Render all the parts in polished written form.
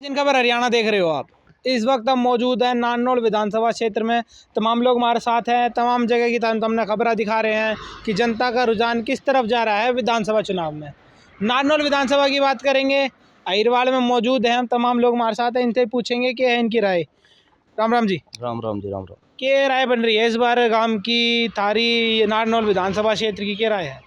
जिन खबर हरियाणा देख रहे हो आप। इस वक्त हम मौजूद हैं नारनौल विधानसभा क्षेत्र में। तमाम लोग हमारे साथ हैं, तमाम जगह की हमने खबरें दिखा रहे हैं कि जनता का रुझान किस तरफ जा रहा है विधानसभा चुनाव में। नारनौल विधानसभा की बात करेंगे, अहिरवाड़ में मौजूद हैं हम, तमाम लोग हमारे साथ हैं, इनसे पूछेंगे कि है इनकी राय। राम राम जी। राम राम जी, राम राम। क्या राय बन रही है इस बार गांव की, थारी नारनौल विधानसभा क्षेत्र की क्या राय है?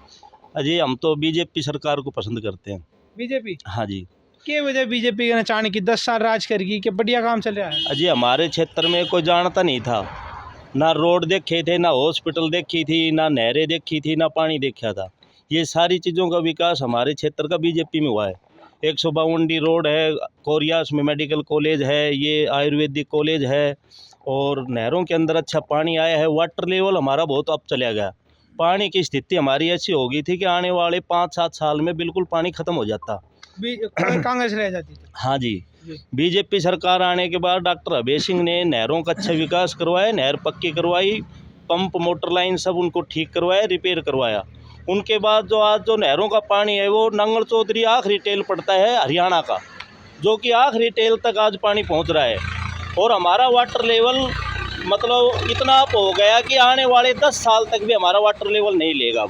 अजय, हम तो बीजेपी सरकार को पसंद करते हैं। बीजेपी? हाँ जी। क्या वजह बीजेपी के चाहने की 10 साल राज करेगी, क्या बढ़िया काम चल रहा है? अजय, हमारे क्षेत्र में कोई जानता नहीं था, ना रोड देखे थे, ना हॉस्पिटल देखी थी, ना नहरें देखी थी, ना पानी देखा था। ये सारी चीज़ों का विकास हमारे क्षेत्र का बीजेपी में हुआ है। 152 रोड है, कोरियास में मेडिकल कॉलेज है, ये आयुर्वेदिक कॉलेज है, और नहरों के अंदर अच्छा पानी आया है। वाटर लेवल हमारा बहुत अप चला गया। पानी की स्थिति हमारी ऐसी हो गई थी कि आने वाले 5-7 साल में बिल्कुल पानी ख़त्म हो जाता। कांग्रेस रह जाती थी। हाँ जी। बीजेपी सरकार आने के बाद डॉक्टर अभय सिंह ने नहरों का अच्छा विकास करवाया, नहर पक्की करवाई, पंप मोटर लाइन सब उनको ठीक करवाया, रिपेयर करवाया। उनके बाद जो आज जो नहरों का पानी है वो नंगल चौधरी आखिरी टेल पड़ता है हरियाणा का, जो कि आखिरी टेल तक आज पानी पहुंच रहा है। और हमारा वाटर लेवल मतलब इतना अप हो गया कि आने वाले 10 साल तक भी हमारा वाटर लेवल नहीं लेगा।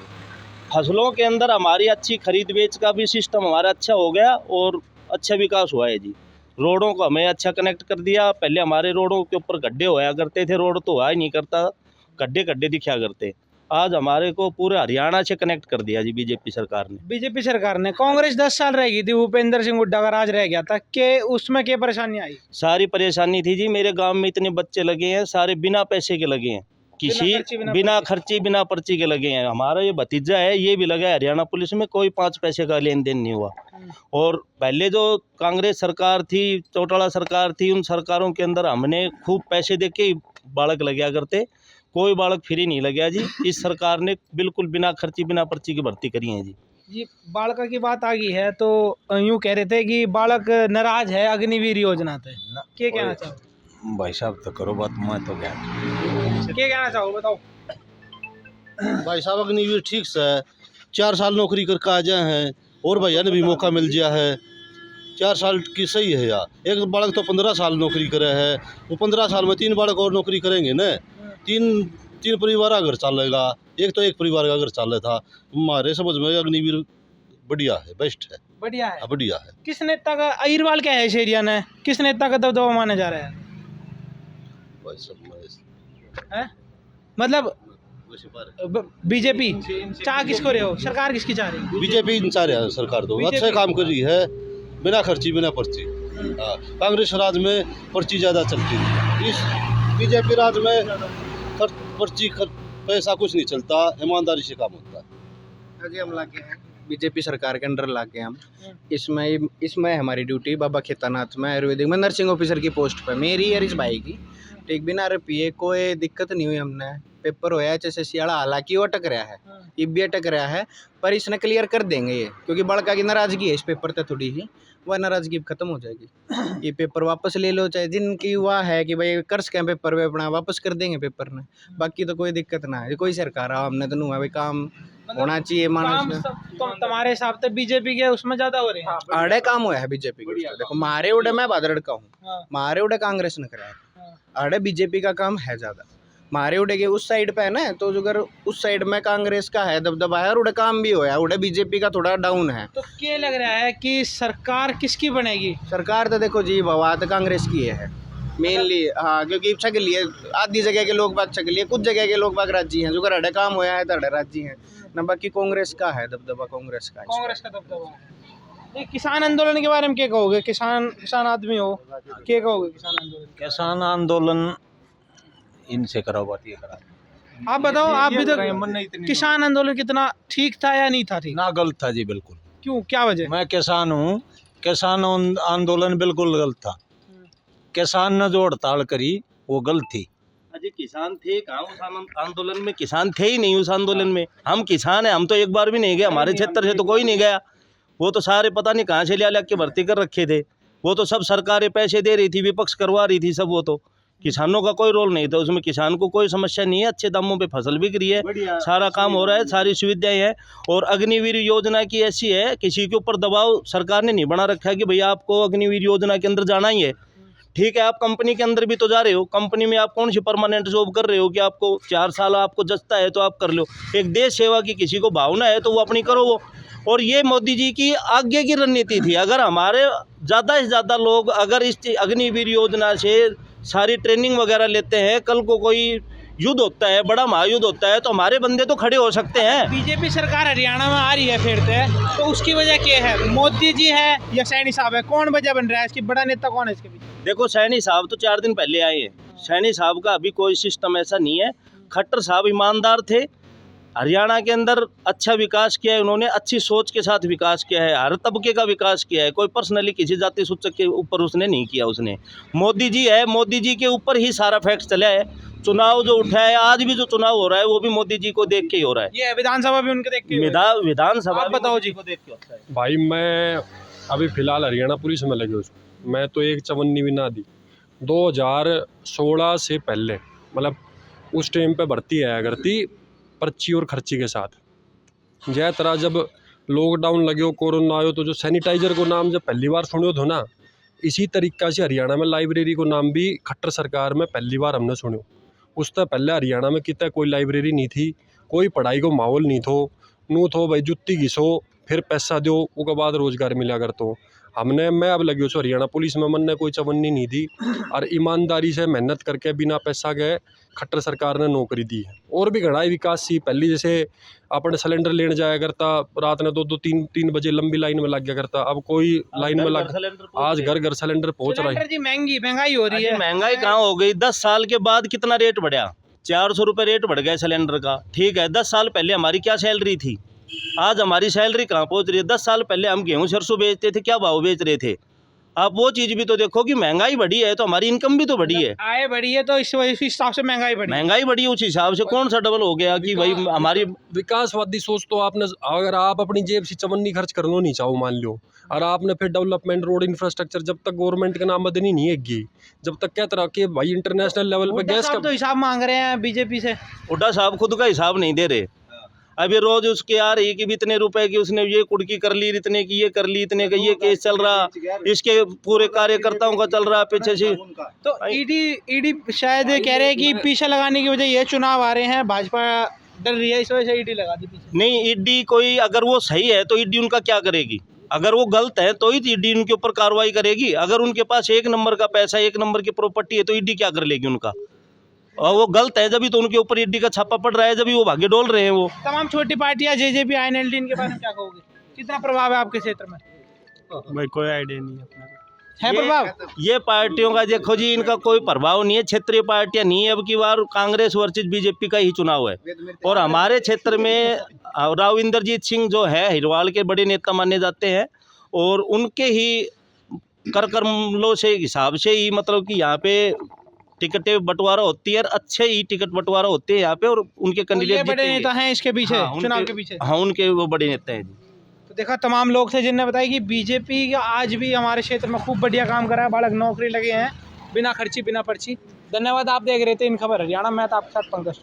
फसलों के अंदर हमारी अच्छी खरीद बेच का भी सिस्टम हमारा अच्छा हो गया और अच्छा विकास हुआ है जी। रोडों को हमें अच्छा कनेक्ट कर दिया। पहले हमारे रोडों के ऊपर गड्ढे होया करते थे, रोड तो हुआ ही नहीं करता, गड्ढे गड्ढे दिखा करते। आज हमारे को पूरे हरियाणा से कनेक्ट कर दिया जी बीजेपी सरकार ने। बीजेपी सरकार ने। कांग्रेस 10 साल रहेगी थी, भूपेंद्र सिंह हुड्डा का राज रह गया था, कि उसमें क्या परेशानी आई? सारी परेशानी थी जी। मेरे गांव में इतने बच्चे लगे हैं, सारे बिना पैसे के लगे हैं, किसी बिना खर्ची बिना पर्ची के लगे हैं। हमारा ये भतीजा है, ये भी लगा है हरियाणा पुलिस में, कोई 5 पैसे का लेन देन नहीं हुआ। और पहले जो कांग्रेस सरकार थी, चौटाला सरकार थी, उन सरकारों के अंदर हमने खूब पैसे दे के बालक लगा करते, कोई बालक फ्री नहीं लगा जी। इस सरकार ने बिल्कुल बिना खर्ची बिना पर्ची की भर्ती करी है जी। जी, बालक की बात आ गई है तो यूँ कह रहे थे कि बालक नाराज है अग्निवीर योजना पे, क्या कहना चाहो? भाई साहब तो करो बात, मैं तो क्या कहना चाहो बताओ। भाई साहब, अग्निवीर ठीक से 4 साल नौकरी करके आ जाए हैं, और भैया ने भी मौका मिल गया है। 4 साल की सही है यार। एक बालक तो 15 साल नौकरी करे है, वो 15 साल में 3 बालक और नौकरी करेंगे न, तीन परिवार अगर चलेगा। एक तो एक परिवार का अगर चल था, हमारे समझ में अग्निवीर बढ़िया है, बेस्ट है, बढ़िया है। बढ़िया है। किस नेता का, अहिरवाल क्या है इस एरिया में, किस नेता का दबदबा माना जा रहा है? मतलब बीजेपी चाह किसको रहे हो, सरकार किसकी चाह रही है? बीजेपी चाह रहा है सरकार, तो अच्छा काम कर रही है, बिना खर्ची बिना पर्ची। हाँ, कांग्रेस राज में पर्ची ज़्यादा चलती है, इस बीजेपी राज में पर्ची पैसा कुछ नहीं चलता, ईमानदारी से काम होता है। जी, हम लागे हैं बीजेपी सरकार के अंडर लागे हम। इसमें हमारी ड्यूटी बाबा खेतानाथ में आयुर्वेदिक में नर्सिंग ऑफिसर की पोस्ट पे, मेरी और इस भाई की। ठीक, बिना रुपये कोई दिक्कत नहीं हुई। हमने पेपर होया HSC वाला, हालांकि वो अटक रहा है, ये भी अटक रहा है, पर इसने क्लियर कर देंगे ये, क्योंकि बड़का की नाराजगी है इस पेपर पे थोड़ी सी, वह नाराजगी खत्म हो जाएगी। ये पेपर वापस ले लो, चाहे जिनकी वह है कि भाई कर्ज के पेपर वे अपना वापस कर देंगे पेपर ने, बाकी तो कोई दिक्कत ना है। कोई सरकार आ, हमने तो नहीं भाई काम होना चाहिए मानस। तो तुम्हारे हिसाब से बीजेपी के उसमें ज्यादा हो रहे हैं? आड़े काम हुआ है बीजेपी के। देखो मारे उड़े, मैं बादड़ का हूँ, मारे उड़े कांग्रेस ने कराया, आड़े बीजेपी का काम है ज्यादा। मारे उड़े के उस साइड पे है ना, तो अगर उस साइड में कांग्रेस का है दबदबा है, और उड़े काम भी होया, उड़े बीजेपी का थोड़ा डाउन है। तो क्या लग रहा है कि सरकार किसकी बनेगी? सरकार तो देखो जी, बात कांग्रेस की है मेनली। हाँ, क्योंकि इच्छा के लिए आधी जगह के लोग बाग इच्छा के लिए, कुछ जगह के लोग बाग राजी हैं, जो कर अड़े काम होया है तो अड़े राजी हैं ना। बाकी कांग्रेस का है दबदबा, कांग्रेस का दबदबा है। किसान आंदोलन के बारे में क्या कहोगे? किसान आदमी हो, क्या कहोगे किसान आंदोलन? किसान आंदोलन इनसे कराओ बात, ये करा। आप बताओ, आप भी तो किसान आंदोलन कितना ठीक था या नहीं था? ठीक ना, गलत था जी, बिल्कुल। क्यों, क्या वजह? मैं किसान हूँ, किसान आंदोलन बिल्कुल गलत था। किसान ने जो हड़ताल करी वो गलत थी। अजय, किसान थे कहाँ उस आंदोलन में? किसान थे ही नहीं उस आंदोलन में। हम किसान हैं, हम तो एक बार भी नहीं गए, हमारे क्षेत्र से तो कोई नहीं गया। वो तो सारे पता नहीं कहाँ से ले के भर्ती कर रखे थे। वो तो सब सरकारें पैसे दे रही थी, विपक्ष करवा रही थी सब। वो तो किसानों का कोई रोल नहीं था उसमें, किसान को कोई समस्या नहीं है, अच्छे दामों पे फसल बिक रही है, सारा काम हो रहा है, सारी सुविधाएं हैं। और अग्निवीर योजना की ऐसी है, किसी के ऊपर दबाव सरकार ने नहीं बना रखा है कि भैया आपको अग्निवीर योजना के अंदर जाना ही है। ठीक है, आप कंपनी के अंदर भी तो जा रहे हो, कंपनी में आप कौन सी परमानेंट जॉब कर रहे हो कि आपको 4 साल आपको जचता है तो आप कर लो। एक देश सेवा की किसी को भावना है तो वो अपनी करो वो। और ये मोदी जी की आगे की रणनीति थी। अगर हमारे ज़्यादा से ज़्यादा लोग अगर इस अग्निवीर योजना से सारी ट्रेनिंग वगैरह लेते हैं, कल को कोई युद्ध होता है, बड़ा महायुद्ध होता है, तो हमारे बंदे तो खड़े हो सकते हैं। बीजेपी सरकार हरियाणा में आ रही है फिर से, तो उसकी वजह क्या है? मोदी जी है या सैनी साहब है? कौन वजह बन रहा है इसकी? बड़ा नेता कौन है इसके पीछे? देखो, सैनी साहब तो 4 दिन पहले आए हैं। सैनी साहब का अभी कोई सिस्टम ऐसा नहीं है। खट्टर साहब ईमानदार थे, हरियाणा के अंदर अच्छा विकास किया है उन्होंने, अच्छी सोच के साथ विकास किया है, हर तबके का विकास किया है, कोई पर्सनली किसी जाति सूचक के ऊपर उसने नहीं किया। उसने मोदी जी है, मोदी जी के ऊपर ही सारा फैक्ट चला है। चुनाव जो उठा है, आज भी जो चुनाव हो रहा है वो भी मोदी जी को देख के ही हो रहा है। ये विधानसभा भी उनके देख के विधानसभा आप बताओ जी। को देख के होता है। भाई मैं अभी फ़िलहाल हरियाणा पुलिस में लगे उसको, मैं तो एक चवन्नी भी ना दी। 2016 से पहले मतलब उस टाइम पे भर्ती आया करती पर्ची और खर्ची के साथ। जय तरह जब लॉकडाउन लगे हो, कोरोना आयो, तो जो सैनिटाइज़र को नाम जब पहली बार सुनो तो ना, इसी तरीक़ा से हरियाणा में लाइब्रेरी को नाम भी खट्टर सरकार में पहली बार हमने सुनो। उससे पहले हरियाणा में कितना कोई लाइब्रेरी नहीं थी, कोई पढ़ाई को माहौल नहीं थो, नू थो भाई जुत्ती घिसो फिर पैसा दो, उसके बाद रोज़गार मिला कर। तो मैं अब लगी उस हरियाणा पुलिस में, मन ने कोई चवन्नी नहीं दी और ईमानदारी से मेहनत करके बिना पैसा गए खट्टर सरकार ने नौकरी दी है। और भी घना विकास सी, पहले जैसे अपन सिलेंडर लेने जाया करता, रात ने 2-2 3-3 बजे लंबी लाइन में लग गया करता, अब कोई लाइन में लग, आज घर घर सिलेंडर पहुंच रहा है। जी महंगाई हो रही है। महंगाई कहाँ हो गई? 10 साल के बाद कितना रेट बढ़ा? 400 रुपये रेट बढ़ गया सिलेंडर का। ठीक है, 10 साल पहले हमारी क्या सैलरी थी, आज हमारी सैलरी कहाँ पहुँच रही है? 10 साल पहले हम गेहूँ सरसों बेचते थे, क्या भाव बेच रहे थे? आप वो चीज़ भी तो देखो कि महंगाई बढ़ी है तो हमारी इनकम भी तो बढ़ी है। आय बढ़ी है तो इस हिसाब से महंगाई बढ़ी है। उस हिसाब से कौन सा डबल हो गया कि भाई हमारी विकासवादी सोच तो आपने, अगर आप अपनी जेब से चवन्नी खर्च करना नहीं चाहो मान लो, और आपने फिर डेवलपमेंट रोड इंफ्रास्ट्रक्चर जब तक गवर्नमेंट के नाम मदनी नहीं है, जब तक क्या तरह के भाई इंटरनेशनल लेवल पे गैस का तो हिसाब मांग रहे हैं बीजेपी से। हुड्डा साहब खुद का हिसाब नहीं दे रहे। अभी रोज उसके आ रही कि इतने रुपए की उसने ये कुड़की कर ली, इतने की ये कर ली, इतने का ये केस चल रहा, इसके पूरे कार्यकर्ताओं का चल रहा पीछे से। तो ईडी शायद कह रहे हैं कि पीछे लगाने की वजह ये चुनाव आ रहे हैं, भाजपा डर रही है, इस वजह से ईडी लगा दी पीछे। नहीं, ईडी कोई अगर वो सही है तो ईडी उनका क्या करेगी? अगर वो गलत है तो ही ईडी उनके ऊपर कार्रवाई करेगी। अगर उनके पास 1 नंबर का पैसा, 1 नंबर की प्रॉपर्टी है तो ईडी क्या कर लेगी उनका? और वो गलत है जब तो उनके ऊपर ईडी का छापा पड़ रहा है, जब वो भागे डोल रहे हैं। वो तमाम छोटी पार्टियां जेजेपी INLD इनके बारे में क्या कहोगे? कितना प्रभाव है आपके क्षेत्र में? भाई कोई आइडिया नहीं है प्रभाव? ये पार्टियों का देखो जी, इनका कोई प्रभाव नहीं है। क्षेत्रीय पार्टियां नहीं है, अब की बार कांग्रेस वर्सेस बीजेपी का ही चुनाव है। और हमारे क्षेत्र में राव इंद्रजीत सिंह जो है हिरवाल के बड़े नेता माने जाते हैं, और उनके ही करकर्मों से हिसाब से ही मतलब कि यहाँ पे टिकटें बंटवारा होती है, अच्छे ही टिकट बंटवारा होते हैं यहाँ पे, और उनके कैंडिडेट बड़े नेता हैं इसके पीछे, चुनाव के पीछे। हाँ, उनके वो बड़े नेता हैं जी। तो देखा तमाम लोग थे जिनने बताया कि बीजेपी आज भी हमारे क्षेत्र में खूब बढ़िया काम कर रहा है, बालक नौकरी लगे हैं बिना खर्ची बिना पर्ची। धन्यवाद। आप देख रहे थे इन खबर हरियाणा, मैं था आपके साथ पंकज।